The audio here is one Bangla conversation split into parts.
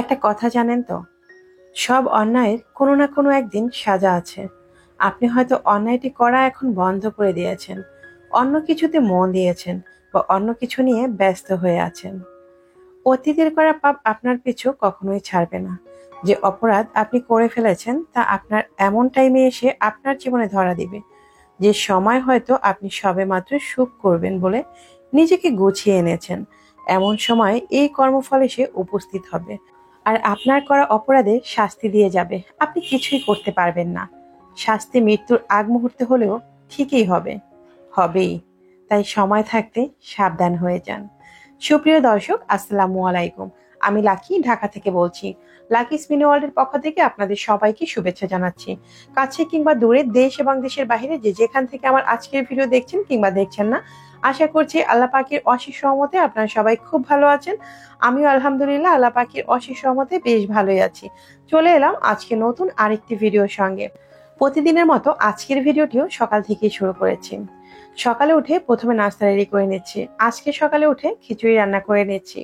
একটা কথা জানেন তো, সব অন্যায়ের কোনো না কোনো একদিন সাজা আছে। আপনি হয়তো অন্যায়টি করা এখন বন্ধ করে দিয়েছেন, অন্য কিছুতে মন দিয়েছেন বা অন্য কিছু নিয়ে ব্যস্ত হয়ে আছেন। অতীতের করা পাপ আপনার পিছু কখনোই ছাড়বে না। যে অপরাধ আপনি করে ফেলেছেন তা আপনার এমন টাইমে এসে আপনার জীবনে ধরা দিবে, যে সময় হয়তো আপনি সবেমাত্র সুখ করবেন বলে নিজেকে গুছিয়ে এনেছেন, এমন সময় এই কর্মফল এসে উপস্থিত হবে। আর আপনার করা অপরাধের শাস্তি দিয়ে যাবে, আপনি কিছুই করতে পারবেন না। শাস্তি মৃত্যুর আগ মুহূর্তে হলেও ঠিকই হবে, হবেই। তাই সময় থাকতে সাবধান হয়ে যান। সুপ্রিয় দর্শক, আসসালামু আলাইকুম। আমি লাকি, ঢাকা থেকে বলছি। লাকি স্পিন ওয়ার্ল্ডের পক্ষ থেকে আপনাদের সবাইকে শুভেচ্ছা জানাচ্ছি। কাছে কিংবা দূরে, দেশ এবং দেশের বাইরে যে যেখান থেকে আমার আজকের ভিডিও দেখছেন কিংবা দেখছেন না, আশা করছি আল্লাহ পাকের অশেষ রহমতে আপনারা সবাই খুব ভালো আছেন। আমিও আলহামদুলিল্লাহ আল্লাহ পাকের অশেষ রহমতে বেশ ভালোই আছি। চলে এলাম আজকে নতুন আরেকটি ভিডিওর সঙ্গে। প্রতিদিনের মতো আজকের ভিডিওটিও সকাল থেকেই শুরু করেছি। সকালে উঠে প্রথমে নাস্তা রেডি করে নিচ্ছি। আজকে সকালে উঠে খিচুড়ি রান্না করে নিচ্ছি।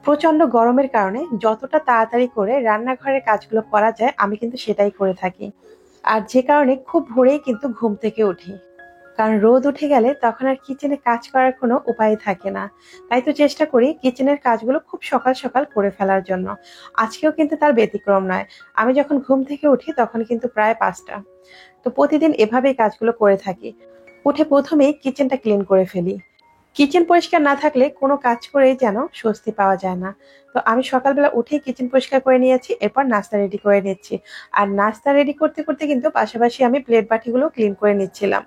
প্রচন্ড গরমের কারণে যতটা তাড়াতাড়ি করে রান্নাঘরের কাজগুলো করা যায় আমি কিন্তু সেটাই করে থাকি। আর যে কারণে খুব ভোরেই কিন্তু ঘুম থেকে উঠি, কারণ রোদ উঠে গেলে তখন আর কিচেনে কাজ করার কোনো উপায় থাকে না। তাই তো চেষ্টা করি কিচেনের কাজগুলো খুব সকাল সকাল করে ফেলার জন্য। আজকেও কিন্তু তার ব্যতিক্রম নয়। আমি যখন ঘুম থেকে উঠি তখন কিন্তু প্রায় 5টা। তো প্রতিদিন এভাবেই কাজগুলো করে থাকি। উঠে প্রথমেই কিচেনটা ক্লিন করে ফেলি। কিচেন পরিষ্কার না থাকলে কোনো কাজ করেই যেন স্বস্তি পাওয়া যায় না। তো আমি সকালবেলা উঠেই কিচেন পরিষ্কার করে নিয়েছি, এরপর নাস্তা রেডি করে নিচ্ছি। আর নাস্তা রেডি করতে করতে কিন্তু পাশাপাশি আমি প্লেট বাটিগুলো ক্লিন করে নিচ্ছিলাম,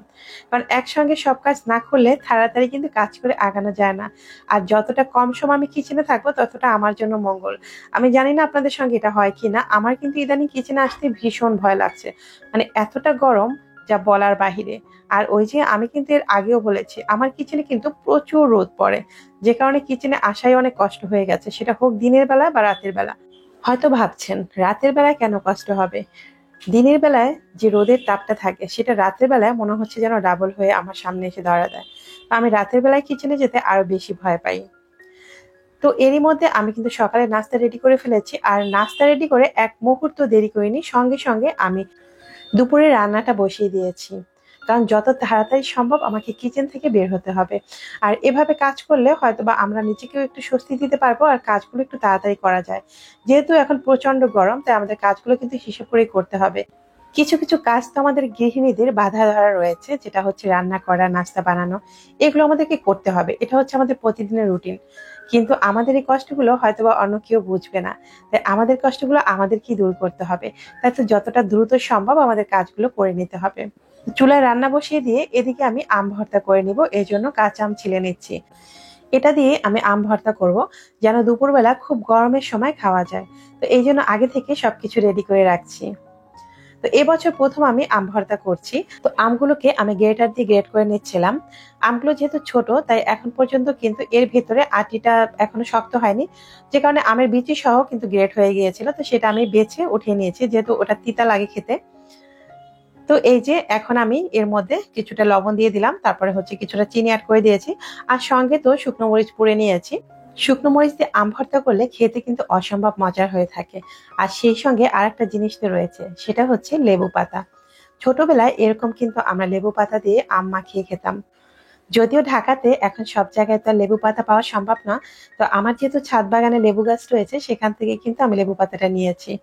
কারণ একসঙ্গে সব কাজ না করলে তাড়াতাড়ি কিন্তু কাজ করে আগানো যায় না। আর যতটা কম সময় আমি কিচেনে থাকবো ততটা আমার জন্য মঙ্গল। আমি জানি না আপনাদের সঙ্গে এটা হয় কি না, আমার কিন্তু ইদানিং কিচেনে আসতে ভীষণ ভয় লাগছে। মানে এতটা গরম, যা বলার বাহিরে। আর ওই যে আমি কিন্তু এর আগেও বলেছি, আমার কিচেনে কিন্তু প্রচুর রোদ পড়ে, যে কারণে কিচেনে আসাই অনেক কষ্ট হয়ে গেছে, সেটা হোক দিনের বেলা বা রাতের বেলা। হয়তো ভাবছেন রাতের বেলায় কেন কষ্ট হবে? দিনের বেলায় যে রোদের তাপটা থাকে সেটা রাতের বেলায় মনে হচ্ছে যেন ডাবল হয়ে আমার সামনে এসে ধরা দেয়। তো আমি রাতের বেলায় কিচেনে যেতে আরো বেশি ভয় পাই। তো এরই মধ্যে আমি কিন্তু সকালে নাস্তা রেডি করে ফেলেছি, আর নাস্তা রেডি করে এক মুহূর্ত দেরি করিনি, সঙ্গে সঙ্গে আমি দুপুরে রান্নাটা বসিয়ে দিয়েছি। কারণ যত তাড়াতাড়ি সম্ভব আমাকে কিচেন থেকে বের হতে হবে। আর এভাবে কাজ করলে হয়তোবা আমরা নিজেকেও একটু স্বস্তি দিতে পারবো, আর কাজগুলো একটু তাড়াতাড়ি করা যায়। যেহেতু এখন প্রচন্ড গরম, তাই আমাদের কাজগুলো কিন্তু হিসেব করেই করতে হবে। কিছু কিছু কাজ তো আমাদের গৃহিণীদের বাধা ধরা রয়েছে, যেটা হচ্ছে রান্না করা, নাস্তা বানানো। এগুলো আমাদেরকে করতে হবে, এটা হচ্ছে আমাদের প্রতিদিনের রুটিন। কিন্তু আমাদের এই কষ্টগুলো হয়তোবা অন্য কেউ বুঝবে না। তাই আমাদের কষ্টগুলো আমাদেরকেই দূর করতে হবে। তাই তো যতটা দ্রুত সম্ভব আমাদের কাজগুলো করে নিতে হবে। চুলায় রান্না বসিয়ে দিয়ে এদিকে আমি আম ভর্তা করে নিব, এই জন্য কাঁচা আম ছিলে নিচ্ছি। এটা দিয়ে আমি আম ভর্তা করব, যেন দুপুরবেলা খুব গরমের সময় খাওয়া যায়। তো এই জন্য আগে থেকে সবকিছু রেডি করে রাখছি। তো এবছর প্রথম আমি আম ভর্তা করছি। তো আমগুলোকে আমি গ্রেটার দিয়ে গ্রেট করে নিচ্ছিলাম। আমগুলো যেহেতু ছোট, তাই এখন পর্যন্ত কিন্তু এর ভেতরে আটিটা এখনো শক্ত হয়নি, যে কারণে আমের বিচি সহ কিন্তু গ্রেট হয়ে গিয়েছিল। তো সেটা আমি বেছে উঠিয়ে নিয়েছি, যেহেতু ওটা তিতা লাগে খেতে। তো এই যে এখন আমি এর মধ্যে কিছুটা লবণ দিয়ে দিলাম, তারপরে হচ্ছে কিছুটা চিনি অ্যাড করে দিয়েছি। আর সঙ্গে তো শুকনো মরিচ পুড়ে নিয়েছি। শুকনো মরিচ দিয়ে আম ভর্তা করলে খেতে কিন্তু অসম্ভব মজার হয়ে থাকে। আর সেই সঙ্গে আর একটা জিনিস তো রয়েছে, সেটা হচ্ছে লেবু পাতা। ছোটবেলায় এরকম কিন্তু আমরা লেবু পাতা দিয়ে আম মাখিয়ে খেতাম। যদিও ঢাকাতে এখন সব জায়গায় তো আর লেবু পাতা পাওয়া সম্ভব না। তো আমার যেহেতু ছাদ বাগানে লেবু গাছ রয়েছে, সেখান থেকে কিন্তু আমি লেবু পাতাটা নিয়েছি।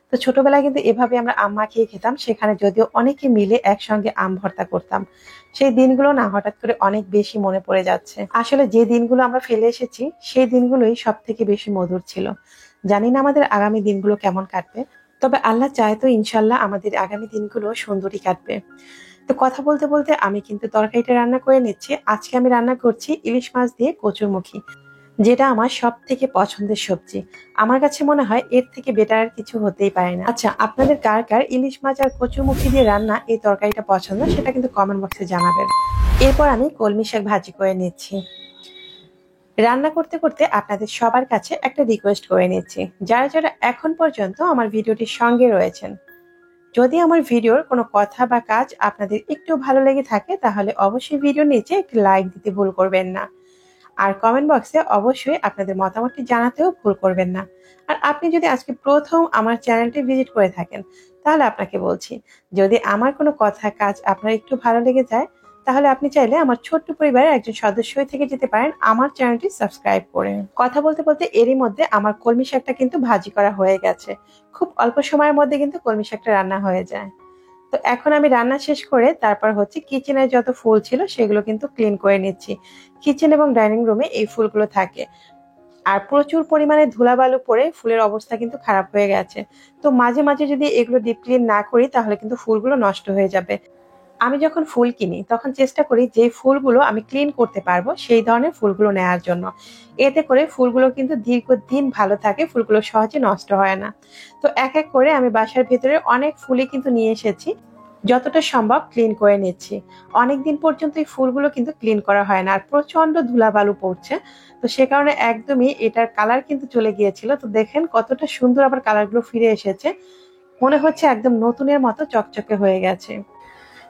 তো ছোটবেলায় কিন্তু এভাবে আমরা আম মাখিয়ে খেতাম, সেখানে যদিও অনেকে মিলে একসঙ্গে আম ভর্তা করতাম। সেই দিনগুলো না হঠাৎ করে অনেক বেশি মনে পড়ে যাচ্ছে। আসলে যে দিনগুলো আমরা ফেলে এসেছি সেই দিনগুলোই সব থেকে বেশি মধুর ছিল। জানি না আমাদের আগামী দিনগুলো কেমন কাটবে, তবে আল্লাহ চায় তো ইনশাল্লাহ আমাদের আগামী দিনগুলো সুন্দরই কাটবে। তো কথা বলতে বলতে আমি কিন্তু তরকারিটা রান্না করে নিচ্ছি। আজকে আমি রান্না করছি ইলিশ মাছ দিয়ে কচুরমুখী, যেটা আমার সব থেকে পছন্দের সবজি। আমার কাছে মনে হয় এর থেকে বেটার আর কিছু হতেই পারে না। আচ্ছা, আপনাদের কার কার ইলিশ মাছ আর কচুরমুখী দিয়ে রান্না এই তরকারিটা পছন্দ, সেটা কিন্তু কমেন্ট বক্সে জানাবেন। এরপর আমি কলমি শাক ভাজি করে নিচ্ছি। রান্না করতে করতে আপনাদের সবার কাছে একটা রিকোয়েস্ট করে নিচ্ছি, যারা যারা এখন পর্যন্ত আমার ভিডিওটির সঙ্গে রয়েছেন, যদি আমার ভিডিওর কোনো কথা বা কাজ আপনাদের একটু ভালো লেগে থাকে, তাহলে অবশ্যই ভিডিওর নিচে একটি লাইক দিতে ভুল করবেন না। আর কমেন্ট বক্সে অবশ্যই আপনাদের মতামতটি জানাতেও ভুল করবেন না। আর আপনি যদি আজকে প্রথম আমার চ্যানেলটি ভিজিট করে থাকেন, তাহলে আপনাকে বলছি, যদি আমার কোনো কথা কাজ আপনার একটু ভালো লেগে যায়, তাহলে আপনি চাইলে আমার ছোট্ট পরিবারের একজন সদস্য হয়ে থেকে যেতে পারেন আমার চ্যানেলটি সাবস্ক্রাইব করে। কথা বলতে বলতে এরই মধ্যে আমার কলমি শাকটা কিন্তু ভাজি করা হয়ে গেছে। খুব অল্প সময়ের মধ্যে কিন্তু কলমি শাকটা রান্না হয়ে যায়। তো এখন আমি রান্না শেষ করে তারপর হচ্ছে কিচেনের যত ফুল ছিল সেগুলো কিন্তু ক্লিন করে নিচ্ছি। কিচেন এবং ডাইনিং রুমে এই ফুলগুলো থাকে, আর প্রচুর পরিমাণে ধুলাবালু পড়ে ফুলের অবস্থা কিন্তু খারাপ হয়ে গেছে। তো মাঝে মাঝে যদি এগুলো ডিপ ক্লিন না করি তাহলে কিন্তু ফুলগুলো নষ্ট হয়ে যাবে। আমি যখন ফুল কিনি তখন চেষ্টা করি যে ফুলগুলো আমি ক্লিন করতে পারবো সেই ধরনের ফুলগুলো নেওয়ার জন্য। এতে করে ফুলগুলো কিন্তু দীর্ঘদিন ভালো থাকে, ফুলগুলো সহজে নষ্ট হয় না। তো এক এক করে আমি বাসার ভিতরে অনেক ফুলই কিন্তু নিয়ে এসেছি, যতটা সম্ভব ক্লিন করে নিচ্ছি। অনেকদিন পর্যন্ত এই ফুলগুলো কিন্তু ক্লিন করা হয় না, আর প্রচন্ড ধুলাবালু পড়ছে। তো সে কারণে একদমই এটার কালার কিন্তু চলে গিয়েছিল। তো দেখেন কতটা সুন্দর আবার কালারগুলো ফিরে এসেছে, মনে হচ্ছে একদম নতুনের মতো চকচকে হয়ে গেছে।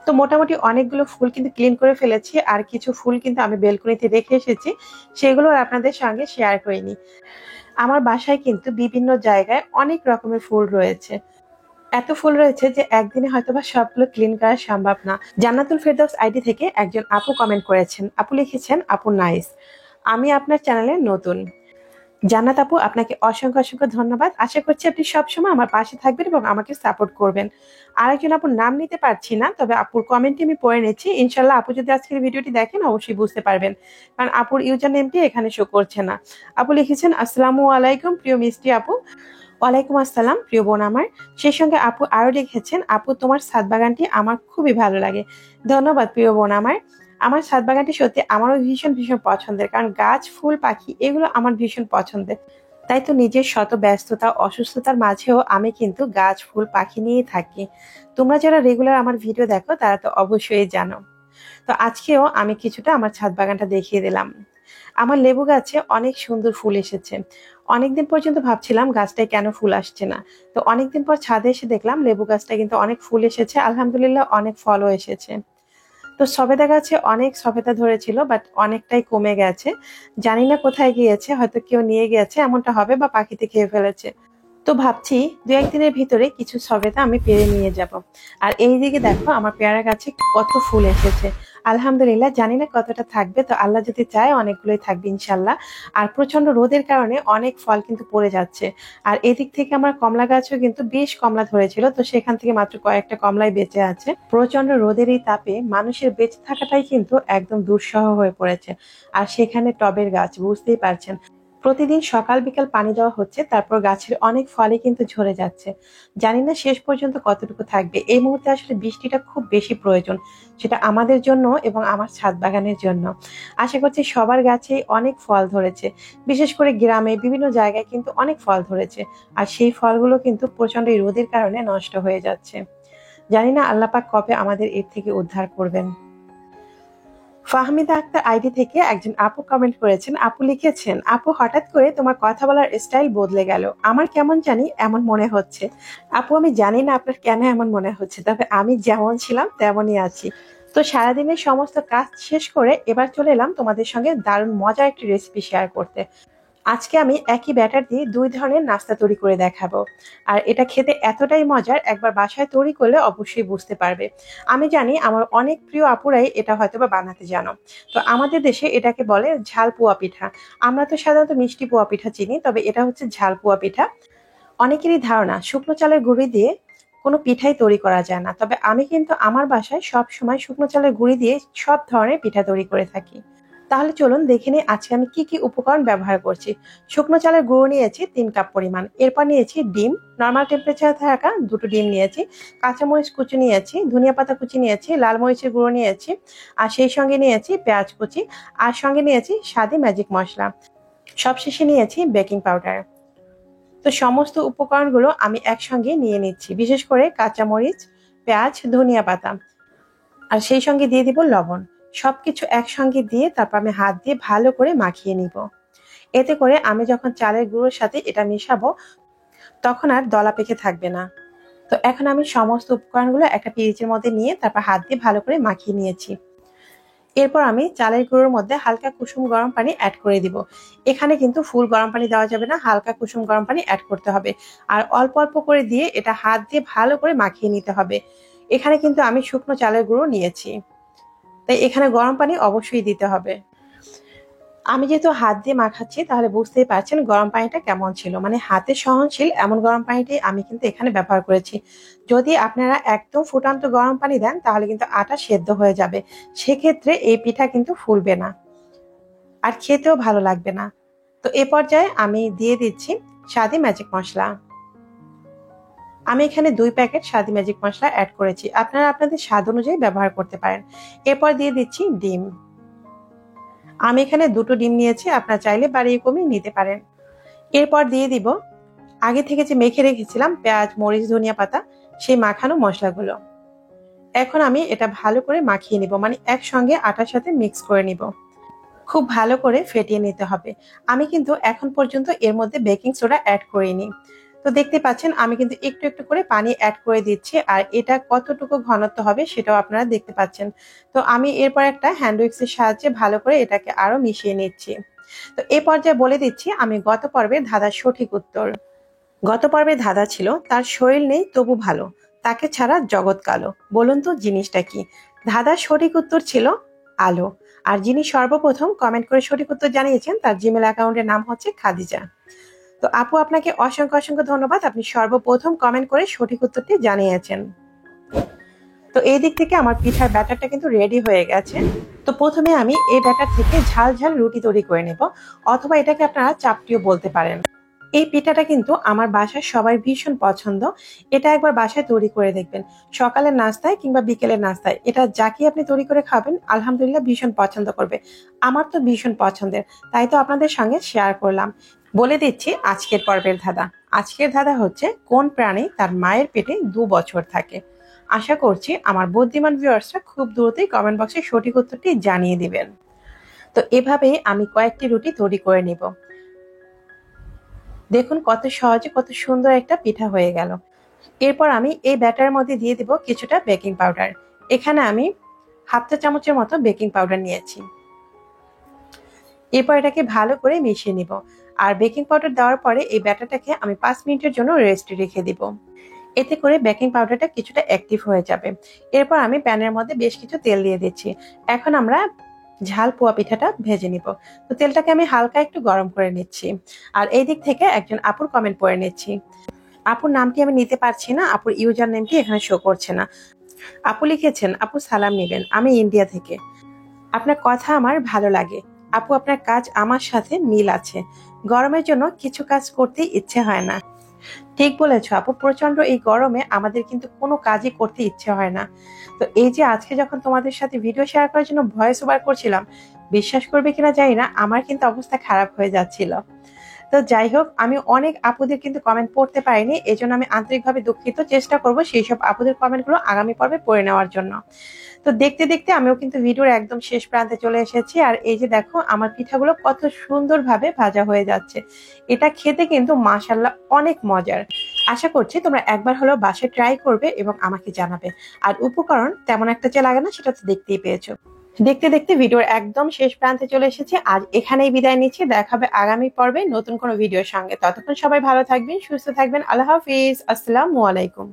তো মোটামুটি অনেকগুলো ফুল কিন্তু ক্লিন করে ফেলেছি, আর কিছু ফুল কিন্তু আমি বেলকনিতে রেখে এসেছি, সেগুলো আর আপনাদের সঙ্গে শেয়ার করিনি। আমার বাসায় কিন্তু বিভিন্ন জায়গায় অনেক রকমের ফুল রয়েছে। এত ফুল রয়েছে যে একদিনে হয়তোবা সবগুলো ক্লিন করা সম্ভব না। জান্নাতুল ফেরদৌস আইডি থেকে একজন আপু কমেন্ট করেছেন, আপু লিখেছেন, আপু নাইস, আমি আপনার চ্যানেলে নতুন। জান্নাত আপু, আপনাকে অসংখ্য অসংখ্য ধন্যবাদ। আশা করছি আপনি সবসময় আমার পাশে থাকবেন এবং আমাকে সাপোর্ট করবেন। আরেকজন আপুর নাম নিতে পারছি না, তবে আপুর কমেন্টটি আমি পড়ে নিচ্ছি। ইনশাল্লাহ আপু যদি আজকের ভিডিওটি দেখেন অবশ্যই বুঝতে পারবেন, কারণ আপুর ইউজার নেমটি এখানে শো করছে না। আপু লিখেছেন, আসসালামু আলাইকুম প্রিয় মিষ্টি আপু। ওয়ালাইকুম আসসালাম প্রিয় বোন আমার। সেই সঙ্গে আপু আরো লিখেছেন, আপু তোমার ছাদ বাগানটি আমার খুবই ভালো লাগে। ধন্যবাদ প্রিয় বোন আমার। আমার ছাদ বাগানটি সত্যি আমারও ভীষণ ভীষণ পছন্দের, কারণ গাছ, ফুল, পাখি এগুলো আমার ভীষণ পছন্দের। তাই তো নিজের শত ব্যস্ততা, অসুস্থতার মাঝেও আমি কিন্তু গাছ, ফুল, পাখি নিয়েই থাকি। তোমরা যারা রেগুলার আমার ভিডিও দেখো তারা তো অবশ্যই জানো। তো আজকেও আমি কিছুটা আমার ছাদ বাগানটা দেখিয়ে দিলাম। আমার লেবু গাছে অনেক সুন্দর ফুল এসেছে। অনেকদিন পর্যন্ত ভাবছিলাম গাছটায় কেন ফুল আসছে না। তো অনেকদিন পর ছাদে এসে দেখলাম লেবু গাছটা কিন্তু অনেক ফুল এসেছে, আলহামদুলিল্লাহ অনেক ফলও এসেছে। তো সবেদা গাছে অনেক সবেদা ধরেছিল, বাট অনেকটাই কমে গেছে। জানি না কোথায় গিয়েছে, হয়তো কেউ নিয়ে গিয়েছে এমনটা হবে, বা পাখিতে খেয়ে ফেলেছে। তো ভাবছি দু একদিনের ভিতরে কিছু সবেদা আমি পেরে নিয়ে যাব। আর এইদিকে দেখো আমার পেয়ারা গাছে কত ফুল এসেছে, আলহামদুলিল্লাহ। জানি না কতটা থাকবে, তো আল্লাহ যদি চায় অনেকগুলোই থাকবে ইনশাল্লাহ। আর প্রচন্ড রোদের কারণে অনেক ফল কিন্তু পড়ে যাচ্ছে। আর এদিক থেকে আমার কমলা গাছও কিন্তু বেশ কমলা ধরেছিল, তো সেখান থেকে মাত্র কয়েকটা কমলাই বেঁচে আছে। প্রচন্ড রোদের এই তাপে মানুষের বেঁচে থাকাটাই কিন্তু একদম দুঃসহ হয়ে পড়েছে। আর সেখানে টবের গাছ, বুঝতেই পারছেন, প্রতিদিন সকাল বিকাল পানি দেওয়া হচ্ছে, তারপর গাছের অনেক ফলই কিন্তু ঝরে যাচ্ছে। জানি না শেষ পর্যন্ত কতটুকু থাকবে। এই মুহূর্তে আসলে বৃষ্টিটা খুব বেশি প্রয়োজন, সেটা আমাদের জন্য এবং আমার ছাদ বাগানের জন্য। আশা করছি সবার গাছেই অনেক ফল ধরেছে, বিশেষ করে গ্রামে বিভিন্ন জায়গায় কিন্তু অনেক ফল ধরেছে। আর সেই ফলগুলো কিন্তু প্রচন্ড রোদের কারণে নষ্ট হয়ে যাচ্ছে। জানি না আল্লাহ পাক কবে আমাদের এর থেকে উদ্ধার করবেন। ফাহমিদা আক্তার আইডি থেকে একজন আপু কমেন্ট করেছেন, আপু লিখেছেন, আপু হঠাৎ করে তোমার কথা বলার স্টাইল বদলে গেল, আমার কেমন জানি এমন মনে হচ্ছে। আপু আমি জানি না আপনার কেন এমন মনে হচ্ছে, তবে আমি যেমন ছিলাম তেমনই আছি। তো সারাদিনের সমস্ত কাজ শেষ করে এবার চলে এলাম তোমাদের সঙ্গে দারুণ মজার একটি রেসিপি শেয়ার করতে। আজকে আমি একই ব্যাটার দিয়ে দুই ধরনের নাস্তা তৈরি করে দেখাবো। আর এটা খেতে এতটাই মজার, একবার বাসায় তৈরি করলে অবশ্যই বুঝতে পারবে। আমি জানি আমার অনেক প্রিয় আপুরাই এটা হয়তোবা বানাতে জানো। তো আমাদের দেশে এটাকে বলে ঝাল পোয়া পিঠা। আমরা তো সাধারণত মিষ্টি পোয়া পিঠা চিনি, তবে এটা হচ্ছে ঝাল পোয়া পিঠা। অনেকেরই ধারণা শুকনো চালের গুঁড়ি দিয়ে কোনো পিঠাই তৈরি করা যায় না, তবে আমি কিন্তু আমার বাসায় সব সময় শুকনো চালের গুঁড়ি দিয়ে সব ধরনের পিঠা তৈরি করে থাকি। তাহলে চলুন দেখে নিই আজকে আমি কি কি উপকরণ ব্যবহার করছি। শুকনো চালের গুঁড়ো নিয়েছি 3 কাপ পরিমাণ, এরপর নিয়েছি ডিম, নর্মাল টেম্পারেচারে থাকা 2টো ডিম নিয়েছি, কাঁচামরিচ কুচি নিয়েছি, ধনিয়া পাতা কুচি নিয়েছি, লাল মরিচের গুঁড়ো নিয়েছি, আর সেই সঙ্গে নিয়েছি পেঁয়াজ কুচি, আর সঙ্গে নিয়েছি স্বাদী ম্যাজিক মশলা, সবশেষে নিয়েছি বেকিং পাউডার। তো সমস্ত উপকরণগুলো আমি একসঙ্গে নিয়ে নিচ্ছি, বিশেষ করে কাঁচামরিচ, পেঁয়াজ, ধনিয়া পাতা, আর সেই সঙ্গে দিয়ে দিব লবণ। সবকিছু একসঙ্গে দিয়ে তারপর আমি হাত দিয়ে ভালো করে মাখিয়ে নিব। এতে করে আমি যখন চালের গুঁড়োর সাথে এটা মেশাবো তখন আর দলা পেকে থাকবে না। তো এখন আমি সমস্ত উপকরণগুলো একটা পিরিচের মধ্যে নিয়ে তারপর হাত দিয়ে ভালো করে মাখিয়ে নিয়েছি। এরপর আমি চালের গুঁড়োর মধ্যে হালকা কুসুম গরম পানি অ্যাড করে দিব। এখানে কিন্তু ফুল গরম পানি দেওয়া যাবে না, হালকা কুসুম গরম পানি অ্যাড করতে হবে। আর অল্প অল্প করে দিয়ে এটা হাত দিয়ে ভালো করে মাখিয়ে নিতে হবে। এখানে কিন্তু আমি শুকনো চালের গুঁড়ো নিয়েছি, তাই এখানে গরম পানি অবশ্যই দিতে হবে। আমি যেহেতু হাত দিয়ে মাখাচ্ছি তাহলে বুঝতেই পারছেন গরম পানিটা কেমন ছিল, মানে হাতে সহনশীল এমন গরম পানিটাই আমি কিন্তু এখানে ব্যবহার করেছি। যদি আপনারা একদম ফুটন্ত গরম পানি দেন তাহলে কিন্তু আটা সেদ্ধ হয়ে যাবে, সেক্ষেত্রে এই পিঠা কিন্তু ফুলবে না আর খেতেও ভালো লাগবে না। তো এ পর্যায়ে আমি দিয়ে দিচ্ছি স্বাদী ম্যাজিক মশলা। আমি এখানে 2 প্যাকেট স্বাদী ম্যাজিক মশলা অ্যাড করেছি, আপনারা আপনাদের স্বাদ অনুযায়ী ব্যবহার করতে পারেন। এরপর দিয়ে দিচ্ছি ডিম। আমি এখানে 2টো ডিম নিয়েছি, আপনারা চাইলে বাড়িয়ে কমিয়ে নিতে পারেন। এরপর দিয়ে দিব আগে থেকে যে মেখে রেখেছিলাম পেঁয়াজ, মরিচ, ধনিয়া পাতা, সেই মাখানো মশলাগুলো। এখন আমি এটা ভালো করে মাখিয়ে নিব, মানে একসঙ্গে আটার সাথে মিক্স করে নিব। খুব ভালো করে ফেটিয়ে নিতে হবে। আমি কিন্তু এখন পর্যন্ত এর মধ্যে বেকিং সোডা অ্যাড করিনি। তো দেখতে পাচ্ছেন আমি কিন্তু একটু একটু করে পানি অ্যাড করে দিচ্ছি, আর এটা কতটুকু ঘনত্ব হবে সেটাও আপনারা দেখতে পাচ্ছেন। তো আমি এরপর একটা হ্যান্ড উইক্সের সাহায্যে ভালো করে এটাকে আরো মিশিয়ে নিচ্ছি। তো এই পর্যায়ে বলে দিচ্ছি আমি গত পর্বের ধাঁধার সঠিক উত্তর। গত পর্বে ধাঁধা ছিল তার শরীর নেই তবু ভালো, তাকে ছাড়া জগৎ কালো, বলুন তো জিনিসটা কি? ধাঁধার সঠিক উত্তর ছিল আলো। আর যিনি সর্বপ্রথম কমেন্ট করে সঠিক উত্তর জানিয়েছেন তার জিমেল অ্যাকাউন্টের নাম হচ্ছে খাদিজা। তো আপু আপনাকে অসংখ্য অসংখ্য ধন্যবাদ, আপনি সর্বপ্রথম কমেন্ট করে সঠিক উত্তরটি জানিয়েছেন। তো এই দিক থেকে আমার পিঠার ব্যাটারটা কিন্তু রেডি হয়ে গেছে। তো প্রথমে আমি এই ব্যাটার থেকে ঝাল ঝাল রুটি তৈরি করে নেব, অথবা এটাকে আপনারা চাপটিও বলতে পারেন। এই পিঠাটা কিন্তু আমার বাসার সবাই ভীষণ পছন্দ। এটা একবার বাসায় তৈরি করে দেখবেন, সকালের নাস্তায় কিংবা বিকেলের নাস্তায় এটা যাকে আপনি তৈরি করে খাবেন আলহামদুলিল্লাহ ভীষণ পছন্দ করবে। আমার তো ভীষণ পছন্দের, তাই তো আপনাদের সঙ্গে শেয়ার করলাম। বলে দিচ্ছি আজকের পর্বের ধাঁধা। আজকের ধাঁধা হচ্ছে কোন প্রাণী তার মায়ের পেটে 2 বছর থাকে? আশা করছি আমার বুদ্ধিমান ভিউয়ার্সরা খুব দ্রুতই কমেন্ট বক্সে সঠিক উত্তরটি জানিয়ে দিবেন। তো এভাবেই আমি কয়েকটি রুটি তৈরি করে নিব। দেখুন কত সহজে কত সুন্দর একটা পিঠা হয়ে গেল। এরপর আমি এই ব্যাটারের মধ্যে দিয়ে দিব কিছুটা বেকিং পাউডার। এখানে আমি হাফ চা চামচের মতো বেকিং পাউডার নিয়েছি। এরপর এটাকে ভালো করে মিশিয়ে নিব। আর বেকিং পাউডার দেওয়ার পরে এই ব্যাটারটাকে আমি 5 মিনিটের জন্য রেস্টে রেখে দিব। এতে করে বেকিং পাউডারটা কিছুটা অ্যাক্টিভ হয়ে যাবে। এরপর আমি প্যানের মধ্যে বেশ কিছু তেল দিয়ে দিচ্ছি। এখন আমরা ঝাল পোয়া পিঠাটা ভেজে নিব। তো তেলটাকে আমি হালকা একটু গরম করে নিচ্ছি। আর এই দিক থেকে একজন আপুর কমেন্ট পড়ে নিচ্ছি। আপুর নামটি আমি নিতে পারছি না, আপুর ইউজার নেমটি এখানে শো করছে না। আপু লিখেছেন, আপু সালাম নেবেন, আমি ইন্ডিয়া থেকে। আপনার কথা আমার ভালো লাগে আপু, আপনার কাজ আমার সাথে মিল আছে। গরমের জন্য কিছু কাজ করতে ইচ্ছে হয় না। ঠিক বলেছ আপু, প্রচন্ড এই গরমে আমাদের কিন্তু কোনো কাজই করতে ইচ্ছে হয় না। তো এই যে আজকে যখন তোমাদের সাথে ভিডিও শেয়ার করার জন্য ভয়েস ওভার করছিলাম, বিশ্বাস করবে কিনা জানি না, আমার কিন্তু অবস্থা খারাপ হয়ে যাচ্ছিল। তো যাই হোক, আমি অনেক আপুদের কিন্তু কমেন্ট পড়তে পারিনি, এজন্য আমি আন্তরিকভাবে দুঃখিত। চেষ্টা করব সেই সব আপুদের কমেন্টগুলো আগামী পর্বে পড়ে নেওয়ার জন্য। তো দেখতে দেখতে আমিও কিন্তু ভিডিওর একদম শেষ প্রান্তে চলে এসেছি। আর এই যে দেখো আমার পিঠাগুলো কত সুন্দরভাবে ভাজা হয়ে যাচ্ছে। এটা খেতে কিন্তু মাশাআল্লাহ অনেক মজার। আশা করছি তোমরা একবার হলেও বাসায় ট্রাই করবে এবং আমাকে জানাবে। আর উপকরণ তেমন একটা যে লাগে না সেটা তো দেখতেই পেয়েছো। দেখতে দেখতে ভিডিওর একদম শেষ প্রান্তে চলে এসেছে। আজ এখানেই বিদায় নিচ্ছি, দেখা হবে আগামী পর্বে নতুন কোনো ভিডিওর সঙ্গে। ততক্ষণ সবাই ভালো থাকবেন, সুস্থ থাকবেন। আল্লাহ হাফিজ, আসসালামু আলাইকুম।